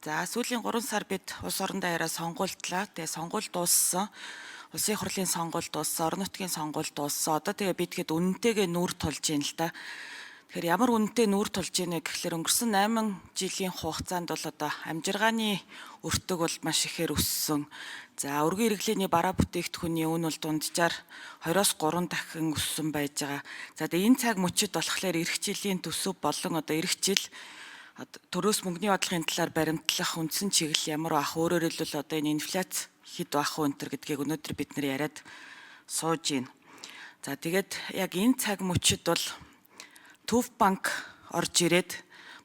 За сүүлийн 3 сар бид улс орон даяараа сонгуультлаа. Тэгээ сонгуул дууссан. Улсын хурлын сонгуул дууссан, орон нутгийн сонгуул дууссан. Одоо тэгээ бид хэд үнэнтэйгээ нүүр тулж ийн л да. Тэгэхээр ямар үнэнтэй нүүр тулж ийнэ гэхлээр өнгөрсөн 8 жилийн хугацаанд бол одоо амжиргааны өртөг бол маш ихээр өссөн. За өргөн иргэлийн бараа бүтээгдэхүүний үн бол дунджаар 2-3 дахин өссөн байж байгаа. За тэгээ энэ цаг мөчид болохоор эх жилийн төсөв болон одоо эх жил төрөөс мөнгөний бодлогын талаар баримтлах үндсэн чиглэл ямар ах, өөрөөр хэлбэл одоо энэ инфляц хэд байх вэ энэ гэдгийг өнөөдөр бид нэр яриад сууж байна. За тэгээд яг энэ цаг мөчид бол Төв банк орж ирээд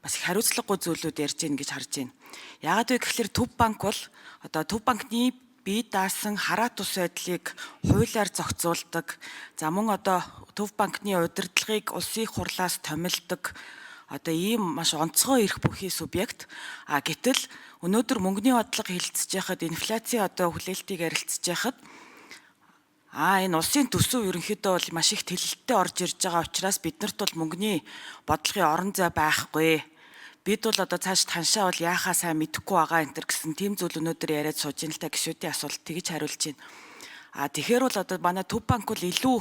бас их хариуцлагагүй зүйлүүд ярьж гин гэж харж байна. Яагаад вэ гэхээр Төв банк бол одоо Төв банкны бие даасан хараа тус байдлыг хуулиар зохицуулдаг. За мөн одоо Төв банкны удирдлагыг улсын хурлаас томилдог. Одоо ийм маш онцгой эрх бүхий субъект. Гэтэл өнөөдөр мөнгөний бодлого хилцэж яхад инфляцийн одоо хүлээлтийг арилцж яхад энэ улсын төсөв ерөнхийдөө бол маш их тэлэлттэй орж ирж байгаа учраас биднэрт бол мөнгөний бодлогын орон зай байхгүй. Бид бол одоо цааш таншаа бол яахаа сайн мэдэхгүй байгаа энэ төр гэсэн тийм зүйл өнөөдөр яриад сууж ин л та гишүүдийн асуулт тэгж хариулж байна. Тэгэхээр бол одоо манай Төв банк бол илүү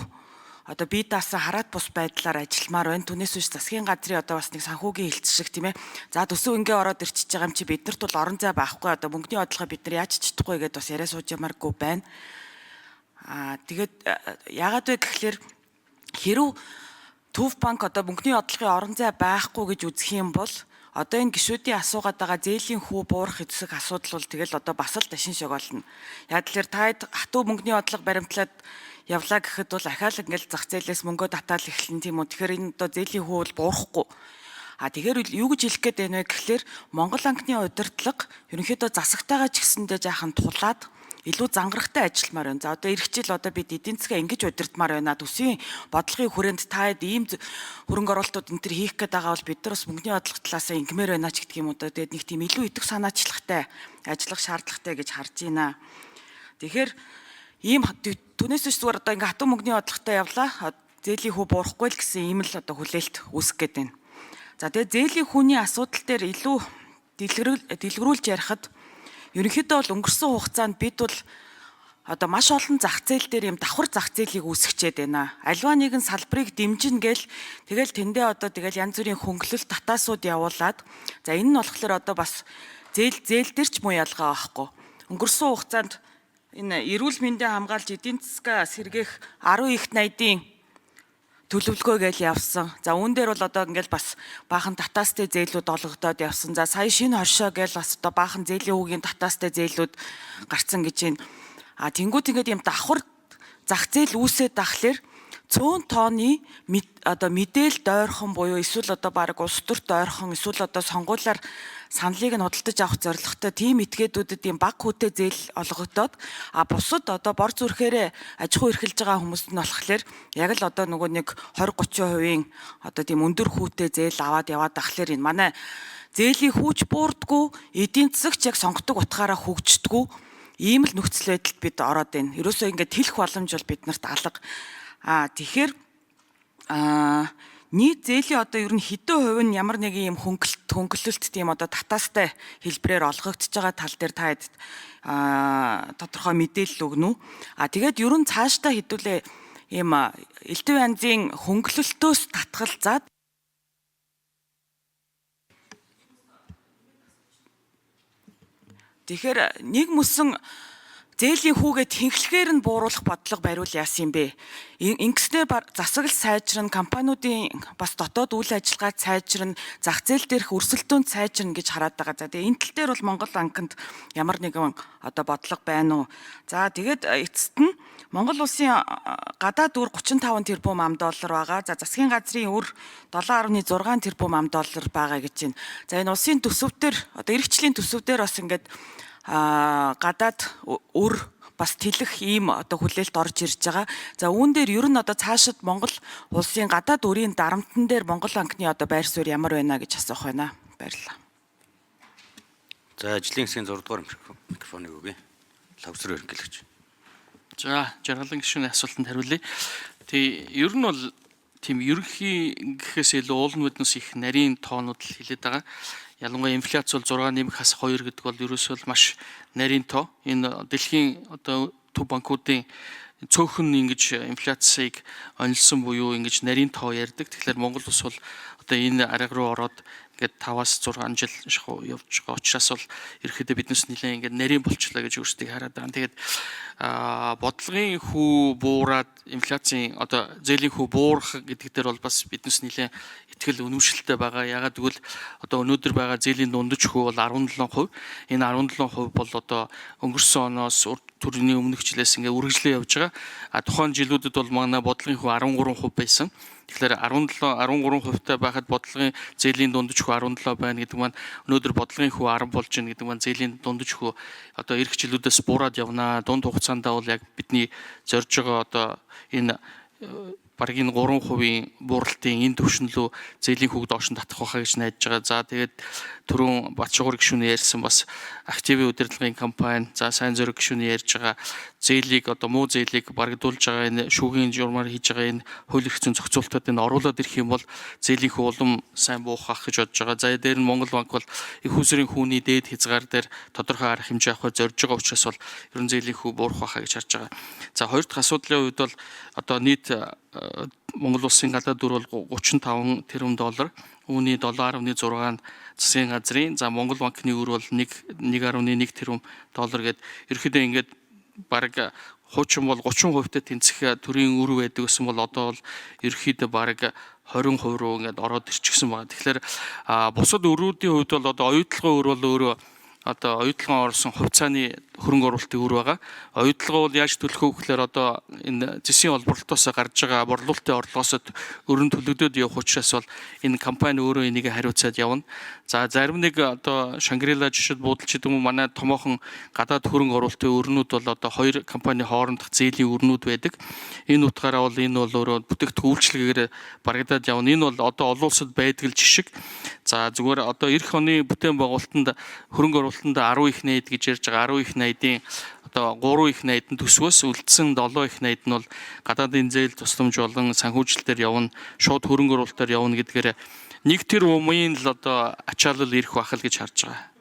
одоо бие даасан хараат бус байдлаар ажилламаар байна. Түүнээс биш засгийн газрын одоо бас нэг санхүүгийн хилцэл шиг тийм ээ. За төсөв ингээ ороод ирчихэж байгаа юм чи биднэрт бол орон зай байхгүй. Одоо мөнгөний бодлого бид нар яаж чадахгүй гэдээ бас яриа сууж ямааргүй байна. Тэгээд яагаад вэ гэхэлэр хэрв Төв банк одоо мөнгөний бодлогын орон зай байхгүй гэж үзэх юм бол одоо энэ гишүүдийн асуугаад байгаа зээлийн хүү буурах эцэг асуудал бол тэгэл одоо бас л дашин шиг болно. Яг тэгэхээр та хатуу мөнгөний бодлого баримтлаад явлаа гэхэд бол ахаал ингээл зах зээлээс мөнгөө татаал эхлэн тийм үү. Тэгэхээр энэ одоо зээлийн хүү бол буурахгүй. Тэгэхээр юу гэж хэлэх гээд байна вэ гэхэлэр Монгол банкны удирдлага ерөнхийдөө засагтайгаа ч гэсэндээ жаахан тулаад илүү зангарахтай ажилламаар байна. За одоо эх жил одоо бид эдийн засгаа ингэж удирдмаар байна. Төсвийн бодлогын хүрээнд та ийм хөрөнгө оруулалтууд энэ төр хийх гээд байгаа бол бид нар бас мөнгөний бодлого талаас нь ингэмээр байна ч гэдэг юм уу. Тэгээд нэг тийм илүү идэх санаачлагтай ажиллах шаардлагатай гэж харж байна. Тэгэхээр ийм түүнээс ч зүгээр одоо ингээ хатуу мөнгөний бодлоготой явлаа. Зээлийн хүү буурахгүй л гэсэн ийм л одоо хүлээлт үүсэх гээд байна. За тэгээд зээлийн хүүний асуудал дээр илүү дэлгэрүүлж ярихад ерөнхийдөө бол өнгөрсөн хугацаанд бид бол одоо маш олон зах зээл дээр юм давхар зах зээлийг үүсгчээд байна. Альва нэгэн салбарыг дэмжинэ гээл тэгэл тэндээ одоо тэгэл янз бүрийн хөнгөлөлт татаасууд явуулаад за энэ нь болохоор одоо бас зээл дээр ч муу ялгаа байхгүй. Өнгөрсөн хугацаанд энэ эрүүл мэндийн хамгаалж эдийн засгаа сэргээх 10 их 80-ийн төлөвлөгөө гээл явсан. За үүн дээр бол одоо ингээл бас баахан татаастай зээлүүд олгогдоод явсан. За сая шинэ хоршоо гээл бас одоо баахан зээлийн хүүгийн татаастай зээлүүд гарцсан гэж байна. Тэнгүүд ингээд юм давхар зах зээл үүсээд тахлаар цөөн тооны одоо мэдээл дойрхон буюу эсвэл одоо баг улс төрт дойрхон эсвэл одоо сонгуулиар саналыг нь худалдаж авах зорилготой тийм этгээдүүдэд юм баг хүүтэй зээл олгогдоод бусад одоо бор зүрхээрээ аж ахуй эрхэлж байгаа хүмүүст нь болохоор яг л одоо нөгөө нэг 20-30% одоо тийм өндөр хүүтэй зээл аваад яваад тахлаар энэ манай зээлийн хүүч буурдггүй эдийн засагч яг сонгодог утгаараа хөгждгүү ийм л нөхцөл байдалд бид ороод байна. Ерөөсөө ингээд хэлэх боломж бол биднэрт алга. Тэгэхээр нийт зээлийн одоо ер нь хэдэн хувь нь ямар нэгэн юм хөнгөлөлт тийм одоо татаастай хэлбэрээр олгогдож байгаа тал дээр та тодорхой мэдээлэл өгнө үү? Тэгээд ер нь цаашдаа хэдүүлээ ийм элдв янзын хөнгөлөлтөөс татгалзаад тэгэхээр нэг мөсөн зээлийн хүүгээ тэнхлэхээр нь бууруулах бодлого бариул яасан юм бэ? Ингэснээр засаглал сайжрна, компаниудын бас дотоод үйл ажиллагаа сайжрна, зах зээл дээрх өрсөлдөөнд сайжрна гэж хараад байгаа. За тэгээ энэ тал дээр бол Монгол банкнд ямар нэгэн одоо бодлого байна уу? За тэгээд эцэст нь Монгол улсын гадаад үр 35 тэрбум ам доллар байгаа. За засгийн газрын үр 7.6 тэрбум ам доллар байгаа гэж байна. За энэ улсын төсөвдөр одоо эрхчлийн төсөвдөр бас ингээд гадаад үр бас тэлэх ийм одоо хүлээлт орж ирж байгаа. За үүн дээр ер нь одоо цаашид Монгол улсын гадаад үрийн дарамтан дээр Монгол банкны одоо байр суурь ямар байна гэж асуух байна. Баярлалаа. За ажлын хэсгийн 6 дугаар микрофоныг өгье. Лавсрын ерөнхийлөгч. За жаргалан гишүүний асуултанд хариулъя. Тэг ер нь бол тийм ерөнхий гэхээс илүү уул нүднээс их нарийн тоонууд л хилээд байгаа. ялангуяа инфляц бол 6 нэмэх хасах 2 гэдэг бол ерөөсөө л маш нарийн тоо. Энэ дэлхийн одоо төв банкуудын цөөхөн ингэж инфляцийг онилсон буюу ингэж нарийн тоо ярьдаг. Тэгэхээр Монгол улс бол одоо энэ арга руу ороод ингээд 5-аас 6 жил шахуу явж байгаа учраас бол ерөөхдөө биднес нэлээд ингээд нарийн болчлаа гэж өөрсдийг хараад байгаа. Тэгээд бодлогын хүү буураад инфляцийн одоо зээлийн хүү буурах гэдэг дээр бол бас биднес нэлээд итгэл үнэмшилтэй байгаа. Ягаад гэвэл одоо өнөөдөр байгаа зээлийн дундаж хүү бол 17%. Энэ 17% бол одоо өнгөрсөн оноос төрний өмнөх жилээс ингээд үргэлжлэн явж байгаа. Тухайн жилүүдэд бол манай бодлогын хүү 13% байсан. Тэгэхээр 13% байхад бодлогын зээлийн дундаж хүү 17 байна гэдэг маань өнөөдөр бодлогын хүү 10 болж байна гэдэг маань зээлийн дундаж хүү одоо эх жилүүдээс буураад явна. Дунд хугацаанд бол яг бидний зорж байгаа одоо энэ баргийн 3% бууралтын энэ түвшинлөө зээлийн хүүг доош нь татах байхаа гэж найдаж байгаа. За тэгээд түрүүн Батшуур гишүүний ярьсан бас активын удирдлагын компани, за сайн зориг гишүүний ярьж байгаа зээлийг одоо муу зээлийг барагдуулж байгаа энэ шүүхийн журмаар хийж байгаа энэ хууль эрх зүйн зохицуултад энэ оруулаад ирэх юм бол зээлийн хүү улам сайн буухах гэж бодож байгаа. За дээр нь Монгол банк бол их усрын хүүний дээд хязгаар дээр тодорхой арга хэмжээ авахар зорж байгаа учраас бол ерөн зээлийн хүү буурах байхаа гэж харж байгаа. За хоёр дахь асуудлын хувьд бол одоо нийт Монгол улсын гадаад дүр бол 35 тэрбум доллар. Үүний 7.6-нд засгийн газрын, за Монгол банкны үр бол 1.1 тэрбум доллар гээд ерөөхдөө ингээд бараг хуучин бол 30%-тай тэнцэх төрийн үр байдаг гэсэн бол одоо бол ерөөхдөө бараг 20% руу ингээд ороод ирчихсэн байна. Тэгэхээр бусад өрүүдийн хувьд бол одоо оюутлогын үр бол өөрөө одоо оюутлогын орсон хувьцааны хөрөнгө оруулалтын үр байгаа. Оюутлага бол яаж төлөх вэ гэхээр одоо энэ зэсийн олборлолтоос гарч байгаа борлуулалтын орлогоос өрн төлөгдөд явах учраас бол энэ компани өөрөө энийг хариуцаад явна. За зарим нэг одоо Шангрила жишээд буудалч гэдэг юм уу манай томоохон гадаад хөрөнгө оруулалтын өрнүүд бол одоо хоёр компани хоорондох зээлийн өрнүүд байдаг. Энэ утгаараа бол энэ бол өөрөө бүтээгдэхүүн үйлчлэгээр барагдаад явна. Энэ бол одоо олон улсад байдаг л жишг. За зүгээр одоо эх оны бүтээн байгуулалтанд хөрөнгө оруулалтанд 10 их найд гэж ярьж байгаа 10 их найдын одоо 3 их найд нь төсвөөс үлдсэн 7 их найд нь бол гадаадын зээл тусламж болон санхүүжилтээр явна, шууд хөрөнгө оруулалтаар явна гэдгээр нэг тэр умын л одоо ачаалал ирэх байх л гэж харж байгаа.